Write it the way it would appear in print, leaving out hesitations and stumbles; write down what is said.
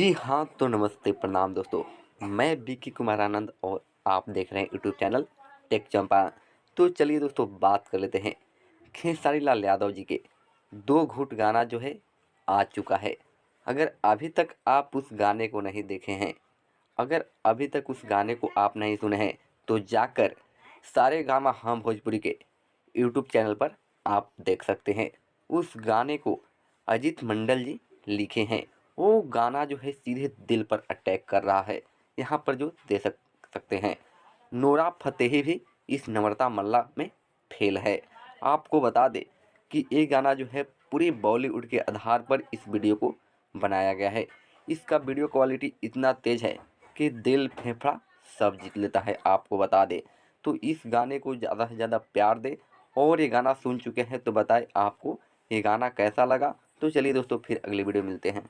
जी हाँ, तो नमस्ते, प्रणाम दोस्तों। मैं विकी कुमार आनंद और आप देख रहे हैं यूट्यूब चैनल टेक चंपा। तो चलिए दोस्तों, बात कर लेते हैं खेसारी लाल यादव जी के दो घूट गाना जो है आ चुका है। अगर अभी तक आप उस गाने को नहीं देखे हैं, अगर अभी तक उस गाने को आप नहीं सुने हैं, तो जाकर सारेगामा हम भोजपुरी के यूट्यूब चैनल पर आप देख सकते हैं। उस गाने को अजीत मंडल जी लिखे हैं। वो गाना जो है सीधे दिल पर अटैक कर रहा है। यहाँ पर जो दे सकते हैं, नोरा फतेही भी इस नम्रता मल्ला में फेल है। आपको बता दें कि ये गाना जो है पूरे बॉलीवुड के आधार पर इस वीडियो को बनाया गया है। इसका वीडियो क्वालिटी इतना तेज़ है कि दिल फेफड़ा सब जीत लेता है। आपको बता दें, तो इस गाने को ज़्यादा से ज़्यादा प्यार दे। और ये गाना सुन चुके हैं तो बताएं आपको ये गाना कैसा लगा। तो चलिए दोस्तों, फिर अगली वीडियो मिलते हैं।